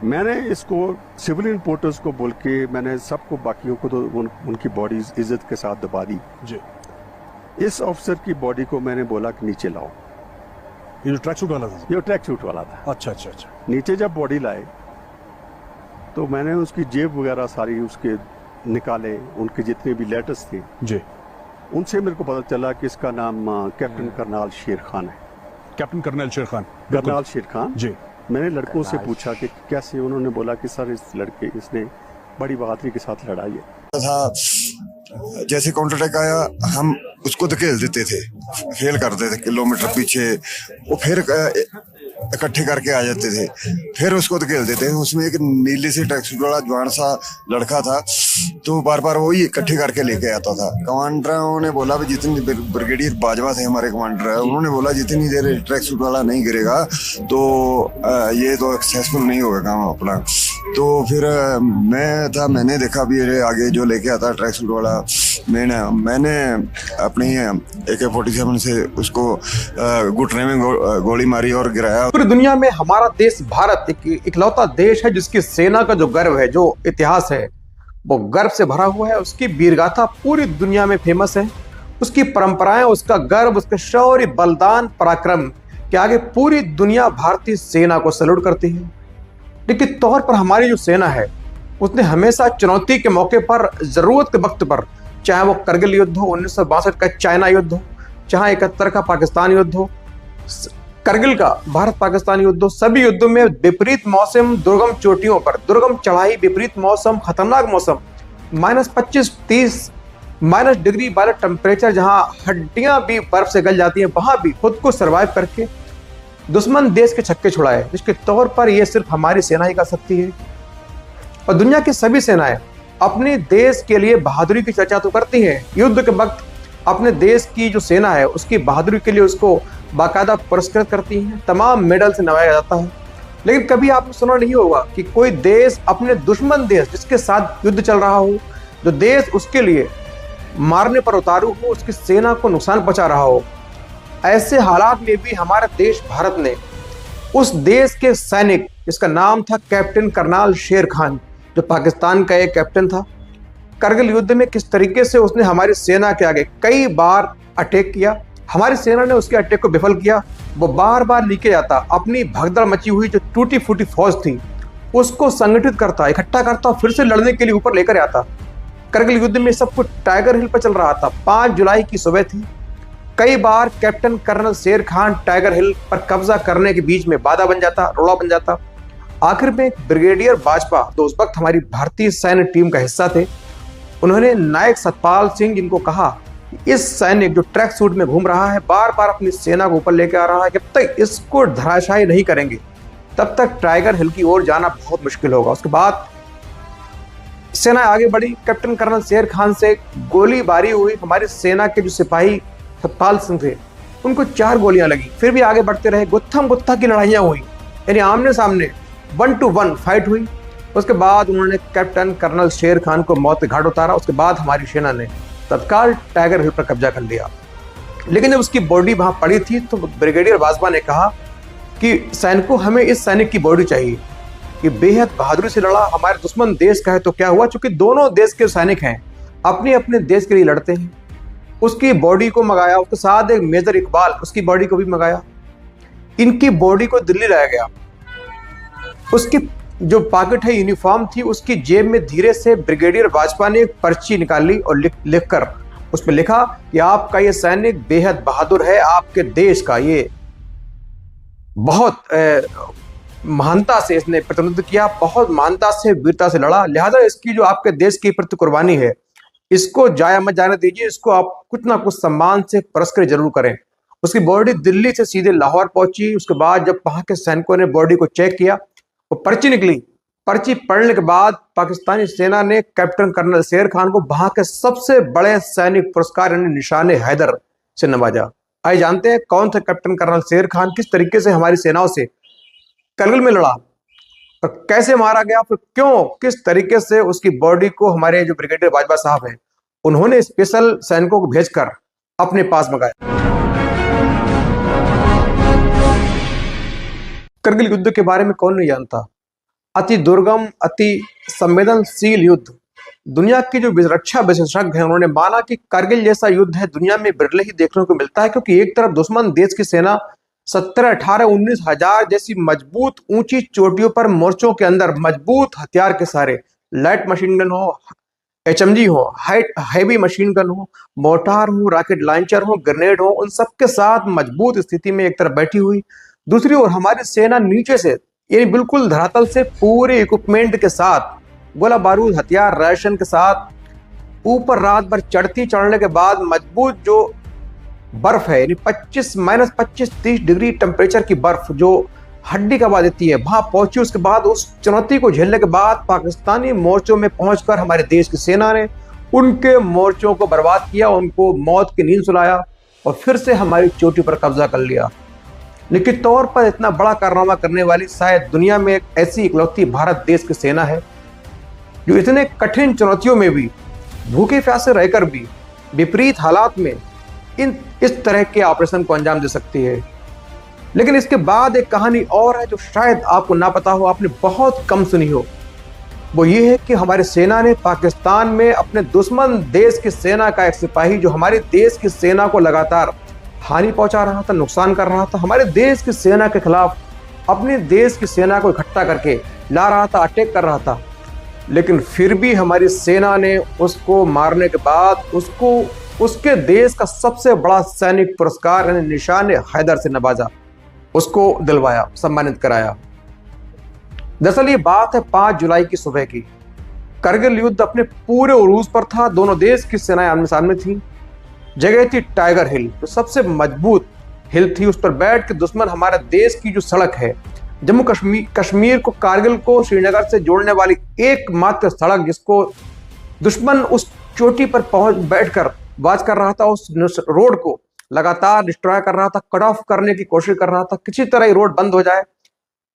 मैंने इसको civilian reporters को बोल के मैंने सबको बाकियों को तो उनकी बॉडी इज्जत के साथ दबा दी जी। इस ऑफिसर की बॉडी को मैंने बोला कि नीचे लाओ। ये जो ट्रैक सूट वाला था? ये ट्रैक सूट वाला था। अच्छा अच्छा अच्छा। नीचे जब बॉडी लाए तो मैंने उसकी जेब वगैरह सारी उसके निकाले, उनके जितने भी लेटर्स थे जी, उनसे मेरे को पता चला कि इसका नाम कैप्टन करनाल शेर खान है। कैप्टन करनल शेर खान? करनाल शेर खान जी। मैंने लड़कों से पूछा कि कैसे, उन्होंने बोला कि सर इस लड़के इसने बड़ी बहादुरी के साथ लड़ाई है था। जैसे काउंटर अटैक आया हम उसको धकेल देते थे, फेल करते थे किलोमीटर पीछे, वो फिर इकट्ठे करके आ जाते थे, फिर उसको धकेल देते थे। उसमें एक नीली से टैक्सी वाला जवान सा लड़का था, तो बार बार वही इकट्ठे करके लेके आता था। कमांडरों ने बोला भी जितनी ब्रिगेडियर बाजवा थे हमारे कमांडर, उन्होंने बोला जितनी देर ट्रैक सूट वाला नहीं गिरेगा तो ये तो सक्सेसफुल नहीं होगा काम अपना। तो फिर मैंने देखा भी आगे जो लेके आता ट्रैक सूट वाला, मैंने अपनी AK-47 से उसको घुटने में गोली मारी और गिराया। पूरी दुनिया में हमारा देश भारत एक इकलौता देश है जिसकी सेना का जो गर्व है, जो इतिहास है, वो गर्व से भरा हुआ है। उसकी वीरगाथा पूरी दुनिया में फेमस है। उसकी परंपराएं, उसका गर्व, उसके शौर्य, बलिदान, पराक्रम के आगे पूरी दुनिया भारतीय सेना को सैल्यूट करती है। लेकिन तौर पर हमारी जो सेना है उसने हमेशा चुनौती के मौके पर, जरूरत के वक्त पर, चाहे वो करगिल युद्ध हो, 1962 का चाइना युद्ध हो, चाहे 71 का पाकिस्तान युद्ध हो, करगिल का भारत पाकिस्तान युद्ध हो, सभी युद्धों में विपरीत मौसम, दुर्गम चोटियों पर दुर्गम चढ़ाई, विपरीत मौसम, खतरनाक मौसम, -25, 30 माइनस डिग्री वाला टेम्परेचर, जहां हड्डियां भी बर्फ से गल जाती हैं, वहां भी खुद को सर्वाइव करके दुश्मन देश के छक्के छुड़ाए, जिसके तौर पर यह सिर्फ हमारी सेना ही कर सकती है। और दुनिया की सभी सेनाएं अपने देश के लिए बहादुरी की चर्चा तो करती हैं। युद्ध के वक्त अपने देश की जो सेना है उसकी बहादुरी के लिए उसको बाकायदा पुरस्कृत करती हैं, तमाम मेडल से नवाजा जाता है। लेकिन कभी आपने सुना नहीं होगा कि कोई देश अपने दुश्मन देश जिसके साथ युद्ध चल रहा हो, जो देश उसके लिए मारने पर उतारू हो, उसकी सेना को नुकसान पहुंचा रहा हो, ऐसे हालात में भी हमारे देश भारत ने उस देश के सैनिक जिसका नाम था कैप्टन करनाल शेर खान, जो पाकिस्तान का एक कैप्टन था, करगिल युद्ध में किस तरीके से उसने हमारी सेना के आगे कई बार अटैक किया। हमारी सेना ने उसके अटैक को विफल किया। वो बार बार नीचे जाता, अपनी भगदड़ मची हुई जो टूटी फूटी फौज थी उसको संगठित करता, इकट्ठा करता, फिर से लड़ने के लिए ऊपर लेकर आता। करगिल युद्ध में सब कुछ टाइगर हिल पर चल रहा था। 5 जुलाई की सुबह थी। कई बार कैप्टन कर्नल शेर खान टाइगर हिल पर कब्जा करने के बीच में बाधा बन जाता, रोड़ा बन जाता। आखिर में ब्रिगेडियर बाजवा, तो उस वक्त हमारी भारतीय सैन्य टीम का हिस्सा थे, उन्होंने नायक सतपाल सिंह जिनको कहा इस सैनिक जो ट्रैक सूट में घूम रहा है, बार बार अपनी सेना को ऊपर लेकर आ रहा है, जब तक इसको धराशायी नहीं करेंगे तब तक टाइगर हिल की ओर जाना बहुत मुश्किल होगा। उसके बाद सेना आगे बढ़ी। कैप्टन कर्नल शेर खान से गोलीबारी हुई। हमारी सेना के जो सिपाही सतपाल सिंह थे उनको 4 गोलियां लगी, फिर भी आगे बढ़ते रहे। गुत्थम गुत्था की लड़ाइयां हुई, यानी आमने सामने 1 to 1 फाइट हुई। उसके बाद उन्होंने कैप्टन कर्नल शेर खान को मौत के घाट उतारा। उसके बाद हमारी सेना ने तत्काल टाइगर हिल पर कब्जा कर लिया। लेकिन जब उसकी बॉडी वहां पड़ी थी तो ब्रिगेडियर बाजवा ने कहा कि सैनिकों, हमें इस सैनिक की बॉडी चाहिए, ये बेहद बहादुरी से लड़ा, हमारे दुश्मन देश का है। तो क्या हुआ, चूंकि दोनों देश के सैनिक हैं, अपने अपने देश के लिए लड़ते हैं, उसकी बॉडी को मंगाया। उसके साथ एक मेजर इकबाल, उसकी बॉडी को भी मंगाया। इनकी बॉडी को दिल्ली लाया गया। उसकी जो पॉकेट है, यूनिफॉर्म थी, उसकी जेब में धीरे से ब्रिगेडियर बाजवा ने एक पर्ची निकाली और लिखकर उसमें लिखा कि आपका ये सैनिक बेहद बहादुर है, आपके देश का ये बहुत महानता से इसने प्रतिनिधित्व किया, बहुत महानता से, वीरता से लड़ा, लिहाजा इसकी जो आपके देश की प्रति कुर्बानी है इसको जाया मत जाने दीजिए, इसको आप कुछ ना कुछ सम्मान से पुरस्कृत जरूर करें। उसकी बॉडी दिल्ली से सीधे लाहौर पहुंची। उसके बाद जब वहां के सैनिकों ने बॉडी को चेक किया, वो पर्ची निकली। पर्ची पढ़ने के बाद पाकिस्तानी सेना ने कैप्टन कर्नल शेर खान को वहां के सबसे बड़े सैनिक पुरस्कार यानी निशाने हैदर से नवाजा। आइए जानते हैं कौन थे कैप्टन कर्नल शेर खान, किस तरीके से हमारी सेनाओं से करगिल में लड़ा और कैसे मारा गया, फिर क्यों, किस तरीके से उसकी बॉडी को हमारे जो ब्रिगेडियर बाजवा साहब हैं उन्होंने स्पेशल सैनिकों को भेजकर अपने पास मंगाया। करगिल युद्ध के बारे में कौन नहीं जानता। अति दुर्गम, अति संवेदनशील युद्ध। दुनिया के जो रक्षा विशेषज्ञ हैं उन्होंने माना कि कारगिल जैसा युद्ध है दुनिया में बिरले ही देखने को मिलता है, क्योंकि एक तरफ दुश्मन देश की सेना 17, 18, 19 हजार जैसी मजबूत ऊंची चोटियों पर मोर्चों के अंदर मजबूत हथियार के सारे, लाइट मशीन गन हो, HMG हो, हैवी मशीन गन हो, मोर्टार हो, रॉकेट लॉन्चर हो, ग्रेनेड हो, उन सबके साथ मजबूत स्थिति में एक तरफ बैठी हुई, दूसरी ओर हमारी सेना नीचे से यानी बिल्कुल धरातल से पूरे इक्विपमेंट के साथ, गोला बारूद, हथियार, राशन के साथ ऊपर रात भर चढ़ने के बाद मजबूत जो बर्फ है यानी -25 डिग्री टेम्परेचर की बर्फ जो हड्डी कबा देती है, वहां पहुंची। उसके बाद उस चुनौती को झेलने के बाद पाकिस्तानी मोर्चों में पहुंचकर हमारे देश की सेना ने उनके मोर्चों को बर्बाद किया, उनको मौत की नींद सुलाया और फिर से हमारी चोटी पर कब्जा कर लिया। लिखित तौर पर इतना बड़ा कारनामा करने वाली शायद दुनिया में एक ऐसी इकलौती भारत देश की सेना है जो इतने कठिन चुनौतियों में भी, भूखे प्यासे रहकर भी, विपरीत हालात में इस तरह के ऑपरेशन को अंजाम दे सकती है। लेकिन इसके बाद एक कहानी और है जो शायद आपको ना पता हो, आपने बहुत कम सुनी हो। वो ये है कि हमारी सेना ने पाकिस्तान में अपने दुश्मन देश की सेना का एक सिपाही जो हमारे देश की सेना को लगातार हानि पहुंचा रहा था, नुकसान कर रहा था, हमारे देश की सेना के खिलाफ अपने देश की सेना को इकट्ठा करके ला रहा था, अटैक कर रहा था, लेकिन फिर भी हमारी सेना ने उसको मारने के बाद उसको उसके देश का सबसे बड़ा सैनिक पुरस्कार यानी निशान हैदर से नवाजा, उसको दिलवाया, सम्मानित कराया। दरअसल ये बात है 5 जुलाई की सुबह की। करगिल युद्ध अपने पूरे उरूज पर था, दोनों देश की सेनाएं आमने सामने थी। जगह थी टाइगर हिल, जो सबसे मजबूत हिल थी, उस पर बैठ के दुश्मन हमारे देश की जो सड़क है, जम्मू कश्मीर को कारगिल को श्रीनगर से जोड़ने वाली एकमात्र सड़क, जिसको दुश्मन उस चोटी पर बैठकर वाच कर रहा था, उस रोड को लगातार डिस्ट्रॉय कर रहा था, कट ऑफ करने की कोशिश कर रहा था, किसी तरह ये रोड बंद हो जाए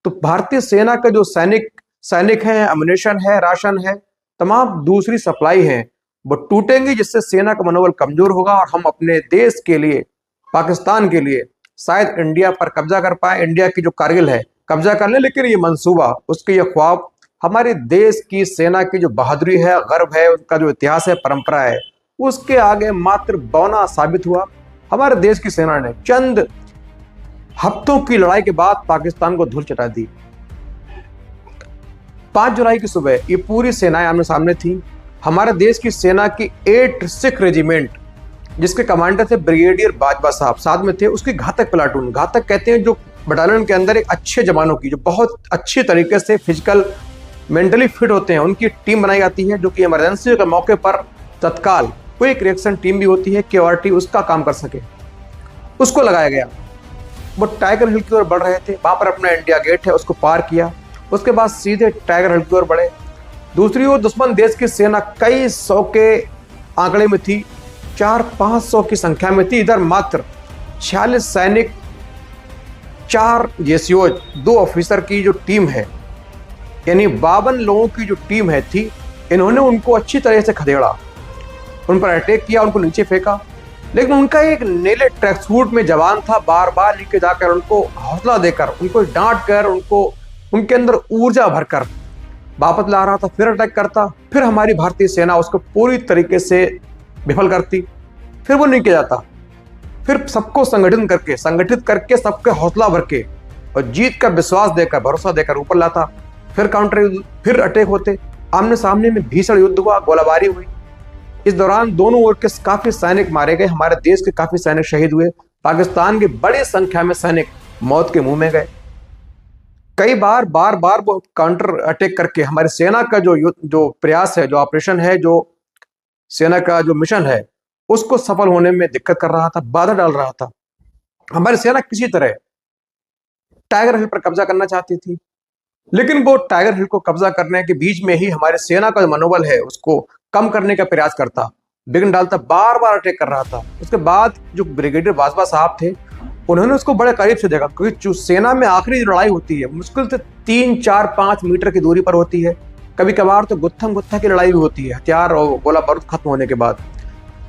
तो भारतीय सेना के जो सैनिक हैं, अम्युनिशन है, राशन है, तमाम दूसरी सप्लाई है, वो टूटेंगी, जिससे सेना का मनोबल कमजोर होगा और हम अपने देश के लिए, पाकिस्तान के लिए शायद इंडिया पर कब्जा कर पाए, इंडिया की जो कारगिल है कब्जा कर ले। लेकिन ये मंसूबा, उसके ये ख्वाब हमारे देश की सेना की जो बहादुरी है, गर्व है, उनका जो इतिहास है, परंपरा है, उसके आगे मात्र बौना साबित हुआ। हमारे देश की सेना ने चंद हफ्तों की लड़ाई के बाद पाकिस्तान को धूल चटा दी। 5 जुलाई की सुबह ये पूरी सेनाएं आमने सामने थी। हमारे देश की सेना की 8 सिख रेजिमेंट, जिसके कमांडर थे ब्रिगेडियर बाजवा साहब, साथ में थे उसकी घातक प्लाटून। घातक कहते हैं जो बटालियन के अंदर एक अच्छे जवानों की, जो बहुत अच्छी तरीके से फिजिकल मेंटली फिट होते हैं, उनकी टीम बनाई जाती है, जो कि इमरजेंसी के मौके पर तत्काल क्विक रिएक्शन टीम भी होती है, KRT, उसका काम कर सके, उसको लगाया गया। वो टाइगर हिल की ओर बढ़ रहे थे, वहां पर अपना इंडिया गेट है, उसको पार किया, उसके बाद सीधे टाइगर हिल की ओर बढ़े। दूसरी ओर दुश्मन देश की सेना कई सौ के आंकड़े में थी, 400-500 की संख्या में थी। इधर मात्र 46 सैनिक, 4 JCO, 2 ऑफिसर की जो टीम है, यानी 52 लोगों की जो टीम है थी, इन्होंने उनको अच्छी तरह से खदेड़ा, उन पर अटैक किया, उनको नीचे फेंका। लेकिन उनका एक नीले ट्रैक सूट में जवान था, बार बार नीचे जाकर उनको हौसला देकर, उनको डांट कर, उनको उनके अंदर ऊर्जा भरकर वापस ला रहा था, फिर अटैक करता, फिर हमारी भारतीय सेना उसको पूरी तरीके से विफल करती, फिर वो नीचे जाता, फिर सबको संगठित करके सबके हौसला भर के और जीत का विश्वास देकर, भरोसा देकर ऊपर लाता, फिर काउंटर, फिर अटैक होते, आमने सामने में भीषण युद्ध हुआ, गोलाबारी हुई। इस दौरान दोनों ओर के काफी सैनिक मारे गए, हमारे देश के काफी सैनिक शहीद हुए, पाकिस्तान की बड़ी संख्या में सैनिक मौत के मुंह में गए। कई बार वो काउंटर अटैक करके हमारी सेना का जो प्रयास है, जो ऑपरेशन है, जो सेना का जो मिशन है, उसको सफल होने में दिक्कत कर रहा था, बाधा डाल रहा था। हमारी सेना किसी तरह टाइगर हिल पर कब्जा करना चाहती थी, लेकिन वो टाइगर हिल को कब्जा करने के बीच में ही हमारी सेना का जो मनोबल है उसको कम करने का प्रयास करता, विघ्न डालता, बार बार अटैक कर रहा था। उसके बाद जो ब्रिगेडियर बाजवा साहब थे, उन्होंने उसको बड़े करीब से देखा, क्योंकि जो सेना में आखिरी लड़ाई होती है मुश्किल से 3, 4, 5 मीटर की दूरी पर होती है, कभी कभार तो गुत्थम गुत्था की लड़ाई भी होती है, हथियार और गोला बारूद खत्म होने के बाद।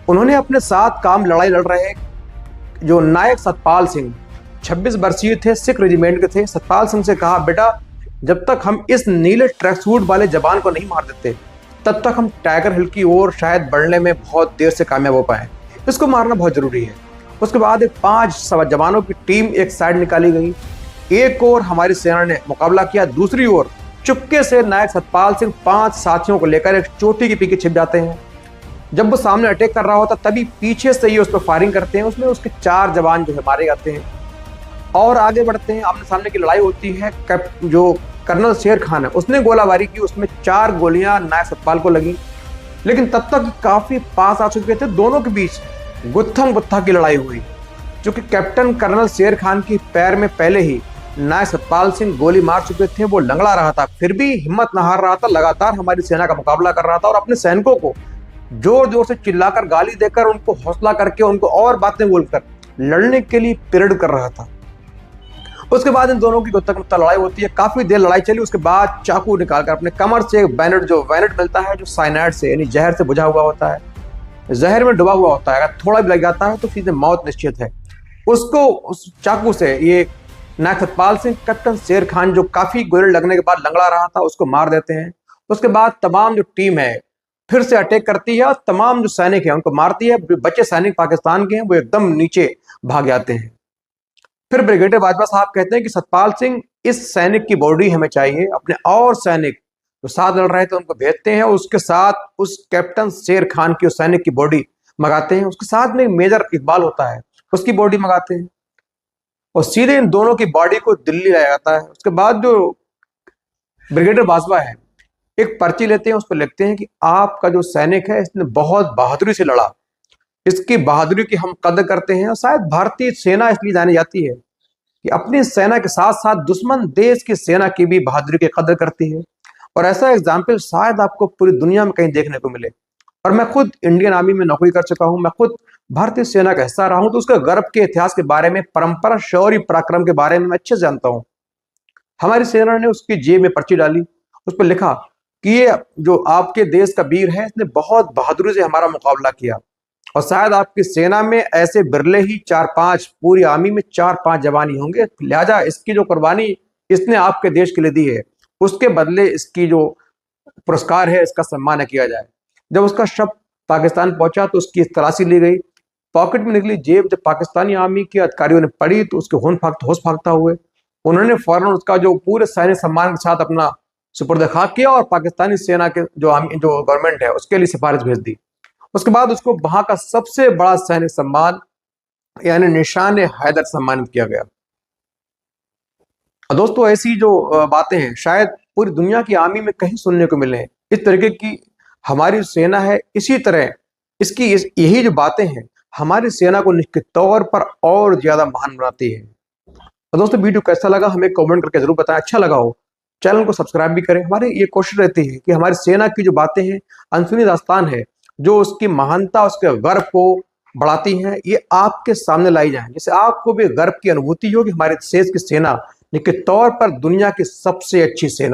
उन्होंने अपने साथ काम लड़ाई लड़ रहे जो नायक सतपाल सिंह, 26 वर्षीय थे, सिख रेजिमेंट के थे, सतपाल सिंह से कहा, बेटा जब तक हम इस नीले ट्रैक सूट वाले जवान को नहीं मार देते, तब तक हम टाइगर हिल की ओर शायद बढ़ने में बहुत देर से कामयाब हो पाए। इसको मारना बहुत जरूरी है। उसके बाद एक 5 जवानों की टीम एक साइड निकाली गई। एक ओर हमारी सेना ने मुकाबला किया, दूसरी ओर चुपके से नायक सतपाल सिंह 5 साथियों को लेकर एक चोटी के पीछे छिप जाते हैं। जब वो सामने अटैक कर रहा होता तभी पीछे से ही उस पर फायरिंग करते हैं। उसमें उसके 4 जवान जो है मारे जाते हैं और आगे बढ़ते हैं। आमने सामने की लड़ाई होती है। जो कर्नल शेर खान है उसने गोलाबारी की, उसमें 4 गोलियां नायक सतपाल को लगी, लेकिन तब तक काफी पास आ चुके थे। दोनों के बीच गुत्थम गुत्था की लड़ाई हुई, क्योंकि कैप्टन कर्नल शेर खान की पैर में पहले ही नायक सतपाल सिंह गोली मार चुके थे। वो लंगड़ा रहा था, फिर भी हिम्मत न हार रहा था, लगातार हमारी सेना का मुकाबला कर रहा था और अपने सैनिकों को जोर जोर से चिल्लाकर, गाली देकर, उनको हौसला करके, उनको और बातें बोलकर लड़ने के लिए प्रेरित कर रहा था। उसके बाद इन दोनों की गुत्था लड़ाई होती है। काफी देर लड़ाई चली। उसके बाद चाकू निकालकर अपने कमर से बैनट मिलता है, जो साइनाइड से यानी जहर से बुझा हुआ होता है, जहर में डुबा हुआ होता है। अगर थोड़ा भी लग जाता है तो सीधे मौत निश्चित है। उसको उस चाकू से ये नायक सतपाल सिंह कैप्टन शेर खान, जो काफी गोली लगने के बाद लंगड़ा रहा था, उसको मार देते हैं। उसके बाद तमाम जो टीम है फिर से अटैक करती है और तमाम जो सैनिक है उनको मारती है। बचे सैनिक पाकिस्तान के हैं वो एकदम नीचे भाग जाते हैं। फिर ब्रिगेडियर बाजवा साहब कहते हैं कि सतपाल सिंह, इस सैनिक की बॉडी हमें चाहिए। अपने और सैनिक जो साथ लड़ रहे थे उनको भेजते हैं, उसके साथ उस कैप्टन शेर खान की, उस सैनिक की बॉडी मंगाते हैं। उसके साथ में मेजर इकबाल होता है, उसकी बॉडी मंगाते हैं और सीधे इन दोनों की बॉडी को दिल्ली लाया जाता है। उसके बाद जो ब्रिगेडियर बाजवा है एक पर्ची लेते हैं, उस पर लिखते हैं कि आपका जो सैनिक है इसने बहुत बहादुरी से लड़ा, इसकी बहादुरी की हम कदर करते हैं। और शायद भारतीय सेना इसलिए जानी जाती है कि अपनी सेना के साथ साथ दुश्मन देश की सेना की भी बहादुरी की कदर करती है। और ऐसा एग्जाम्पल शायद आपको पूरी दुनिया में कहीं देखने को मिले। और मैं खुद इंडियन आर्मी में नौकरी कर चुका हूं, मैं खुद भारतीय सेना का हिस्सा रहा हूं, तो उसका गर्व के इतिहास के बारे में, परंपरा, शौर्य, पराक्रम के बारे में मैं अच्छे से जानता हूं। हमारी सेना ने उसकी जेब में पर्ची डाली, उस पर लिखा कि ये जो आपके देश का वीर है, इसने बहुत बहादुरी से हमारा मुकाबला किया। और शायद आपकी सेना में ऐसे बिरले ही 4-5, पूरी आर्मी में 4-5 जवान ही होंगे, लिहाजा इसकी जो कुर्बानी इसने आपके देश के लिए दी है, उसके बदले इसकी जो पुरस्कार है, इसका सम्मान किया जाए। जब उसका शव पाकिस्तान पहुंचा तो उसकी तलाशी ली गई। पॉकेट में निकली जेब जब पाकिस्तानी आर्मी के अधिकारियों ने पढ़ी तो उसके होश फाख्ता हुए। उन्होंने फौरन उसका जो पूरे सैनिक सम्मान के साथ अपना सुपुर्द खाक किया और पाकिस्तानी सेना के जो गवर्नमेंट है उसके लिए सिफारिश भेज दी। उसके बाद उसको वहां का सबसे बड़ा सैनिक सम्मान यानी निशान हैदर सम्मानित किया गया। और दोस्तों, ऐसी जो बातें हैं शायद पूरी दुनिया की आर्मी में कहीं सुनने को मिले। इस तरीके की हमारी सेना है, इसी तरह यही जो बातें हैं हमारी सेना को निश्चित तौर पर और ज्यादा महान बनाती है। तो दोस्तों, वीडियो कैसा लगा हमें कमेंट करके जरूर बताएं। अच्छा लगा हो चैनल को सब्सक्राइब भी करें। हमारी ये कोशिश रहती है कि हमारी सेना की जो बातें हैं, अनसुनी दास्तान है, जो उसकी महानता, उसके गर्व को बढ़ाती हैं, ये आपके सामने लाई जाए, जिससे आपको भी गर्व की अनुभूति हो कि हमारे देश की सेना निश्चित तौर पर दुनिया की सबसे अच्छी सेना